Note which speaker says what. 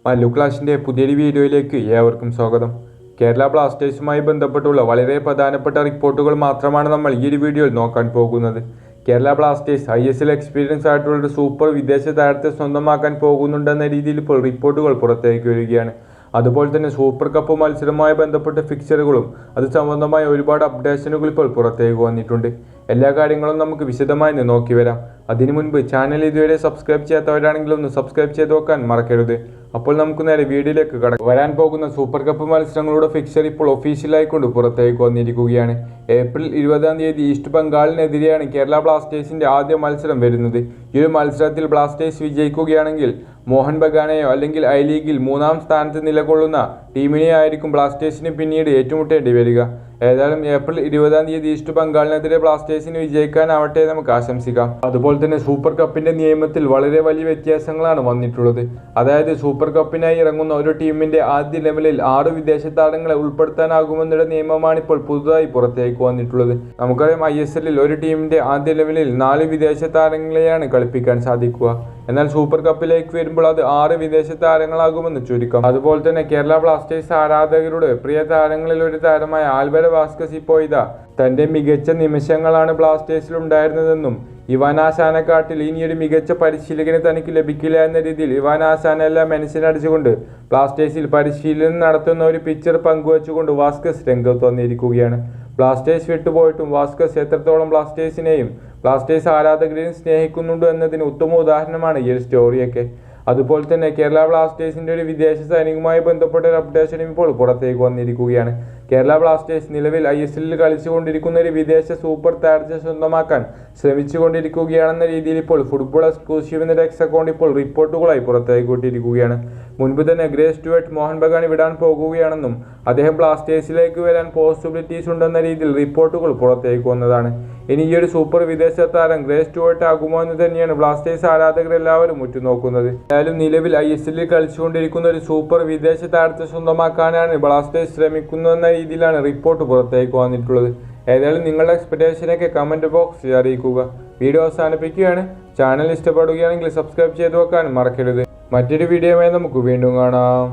Speaker 1: മല്ലു ക്ലാഷിൻ്റെ പുതിയൊരു വീഡിയോയിലേക്ക് ഏവർക്കും സ്വാഗതം. കേരള ബ്ലാസ്റ്റേഴ്സുമായി ബന്ധപ്പെട്ടുള്ള വളരെ പ്രധാനപ്പെട്ട റിപ്പോർട്ടുകൾ മാത്രമാണ് നമ്മൾ ഈ ഒരു വീഡിയോയിൽ നോക്കാൻ പോകുന്നത്. കേരള ബ്ലാസ്റ്റേഴ്സ് ISL എക്സ്പീരിയൻസ് ആയിട്ടുള്ള ഒരു സൂപ്പർ വിദേശ താരത്തെ സ്വന്തമാക്കാൻ പോകുന്നുണ്ടെന്ന രീതിയിൽ ഇപ്പോൾ റിപ്പോർട്ടുകൾ പുറത്തേക്ക് വരികയാണ്. അതുപോലെ തന്നെ സൂപ്പർ കപ്പ് മത്സരവുമായി ബന്ധപ്പെട്ട ഫിക്ചറുകളും അത് സംബന്ധമായ ഒരുപാട് അപ്ഡേഷനുകൾ ഇപ്പോൾ പുറത്തേക്ക് വന്നിട്ടുണ്ട്. എല്ലാ കാര്യങ്ങളും നമുക്ക് വിശദമായി നോക്കി വരാം. അതിനു മുൻപ് ചാനൽ ഇതുവരെ സബ്സ്ക്രൈബ് ചെയ്യാത്തവരാണെങ്കിൽ ഒന്ന് സബ്സ്ക്രൈബ് ചെയ്ത് നോക്കാൻ മറക്കരുത്. അപ്പോൾ നമുക്ക് നേരെ വീഡിയോയിലേക്ക് കടക്കാം. വരാൻ പോകുന്ന സൂപ്പർ കപ്പ് മത്സരങ്ങളുടെ ഫിക്ചർ ഇപ്പോൾ ഒഫീഷ്യലായിക്കൊണ്ട് പുറത്തേക്ക് വന്നിരിക്കുകയാണ്. ഏപ്രിൽ 20 ഈസ്റ്റ് ബംഗാളിനെതിരെയാണ് കേരള ബ്ലാസ്റ്റേഴ്സിന്റെ ആദ്യ മത്സരം വരുന്നത്. ഈ ഒരു മത്സരത്തിൽ ബ്ലാസ്റ്റേഴ്സ് വിജയിക്കുകയാണെങ്കിൽ മോഹൻ ബഗാനെയോ അല്ലെങ്കിൽ ഐ ലീഗിൽ 3-ാം സ്ഥാനത്ത് നിലകൊള്ളുന്ന ടീമിനെ ആയിരിക്കും ബ്ലാസ്റ്റേഴ്സിന് പിന്നീട് ഏറ്റുമുട്ടേണ്ടി വരിക. ഏതായാലും ഏപ്രിൽ 20 ഈസ്റ്റ് ബംഗാളിനെതിരെ ബ്ലാസ്റ്റേഴ്സിന് വിജയിക്കാനാവട്ടെ നമുക്ക് ആശംസിക്കാം. അതുപോലെ തന്നെ സൂപ്പർ കപ്പിന്റെ നിയമത്തിൽ വളരെ വലിയ വ്യത്യാസങ്ങളാണ് വന്നിട്ടുള്ളത്. അതായത് സൂപ്പർ കപ്പിനായി ഇറങ്ങുന്ന ഒരു ടീമിന്റെ ആദ്യ ലെവലിൽ 6 വിദേശ താരങ്ങളെ ഉൾപ്പെടുത്താനാകുമെന്നുള്ള നിയമമാണ് ഇപ്പോൾ പുതുതായി പുറത്തേക്ക് വന്നിട്ടുള്ളത്. നമുക്കറിയാം ISL ഒരു ടീമിന്റെ ആദ്യ ലെവലിൽ 4 വിദേശ താരങ്ങളെയാണ് കളിപ്പിക്കാൻ സാധിക്കുക. എന്നാൽ സൂപ്പർ കപ്പിലേക്ക് വരുമ്പോൾ അത് 6 വിദേശ താരങ്ങളാകുമെന്ന് ചുരുക്കം. അതുപോലെ തന്നെ കേരള ബ്ലാസ്റ്റേഴ്സ് ആരാധകരുടെ പ്രിയ താരങ്ങളിൽ ഒരു താരമായ ആൽവരോ വാസ്കസ് ഇപ്പോൾ തന്റെ മികച്ച നിമിഷങ്ങളാണ് ബ്ലാസ്റ്റേഴ്സിൽ ഉണ്ടായിരുന്നതെന്നും ഇവാൻ ആശാനെക്കാട്ടിൽ ഇനിയൊരു മികച്ച പരിശീലകനെ തനിക്ക് ലഭിക്കില്ല എന്ന രീതിയിൽ ഇവാൻ ആശാനെല്ലാം മനസ്സിലടിച്ചുകൊണ്ട് ബ്ലാസ്റ്റേഴ്സിൽ പരിശീലനം നടത്തുന്ന ഒരു പിക്ചർ പങ്കുവച്ചുകൊണ്ട് വാസ്കസ് രംഗത്ത് വന്നിരിക്കുകയാണ്. ബ്ലാസ്റ്റേഴ്സ് വിട്ടുപോയിട്ടും വാസ്കസ് എത്രത്തോളം ബ്ലാസ്റ്റേഴ്സിനെയും ബ്ലാസ്റ്റേഴ്സ് ആരാധകരെയും സ്നേഹിക്കുന്നുണ്ട് എന്നതിന് ഉത്തമ ഉദാഹരണമാണ് ഈ ഒരു സ്റ്റോറിയൊക്കെ. അതുപോലെ തന്നെ കേരള ബ്ലാസ്റ്റേഴ്സിന്റെ ഒരു വിദേശ സൈനികവുമായി ബന്ധപ്പെട്ട ഒരു അപ്ഡേഷനും ഇപ്പോൾ പുറത്തേക്ക് വന്നിരിക്കുകയാണ്. കേരള ബ്ലാസ്റ്റേഴ്സ് നിലവിൽ ISL കളിച്ചുകൊണ്ടിരിക്കുന്ന ഒരു വിദേശ സൂപ്പർ താരത്തെ സ്വന്തമാക്കാൻ ശ്രമിച്ചുകൊണ്ടിരിക്കുകയാണെന്ന രീതിയിൽ ഇപ്പോൾ ഫുട്ബോൾ എക്സ്ക്ലൂസീവ് എന്ന എക്സ് അക്കൗണ്ട് ഇപ്പോൾ റിപ്പോർട്ടുകളായി പുറത്തേക്ക് വിട്ടിരിക്കുകയാണ്. മുൻപ് തന്നെ ഗ്രേ സ്റ്റുവർട്ട് മോഹൻ ബഗാൻ വിടാൻ പോകുകയാണെന്നും അദ്ദേഹം ബ്ലാസ്റ്റേഴ്സിലേക്ക് വരാൻ പോസിബിലിറ്റീസ് ഉണ്ടെന്ന രീതിയിൽ റിപ്പോർട്ടുകൾ പുറത്തേക്ക് വന്നതാണ്. ഇനി ഈ ഒരു സൂപ്പർ വിദേശ താരം ഗ്രേ സ്റ്റുവർട്ട് ആകുമോ എന്ന് തന്നെയാണ് ബ്ലാസ്റ്റേഴ്സ് ആരാധകർ എല്ലാവരും ഉറ്റുനോക്കുന്നത്. എന്തായാലും നിലവിൽ ISL കളിച്ചുകൊണ്ടിരിക്കുന്ന ഒരു സൂപ്പർ വിദേശ താരത്തെ സ്വന്തമാക്കാനാണ് ബ്ലാസ്റ്റേഴ്സ് ശ്രമിക്കുന്നതെന്ന രീതിയിലാണ് റിപ്പോർട്ട് പുറത്തേക്ക് വന്നിട്ടുള്ളത്. ഏതായാലും നിങ്ങളുടെ എക്സ്പെക്ടേഷനൊക്കെ കമന്റ് ബോക്സിൽ അറിയിക്കുക. വീഡിയോ അവസാനിപ്പിക്കുകയാണ്. ചാനൽ ഇഷ്ടപ്പെടുകയാണെങ്കിൽ സബ്സ്ക്രൈബ് ചെയ്ത് വെക്കാൻ മറക്കരുത്. മറ്റൊരു വീഡിയോയുമായി നമുക്ക് വീണ്ടും കാണാം.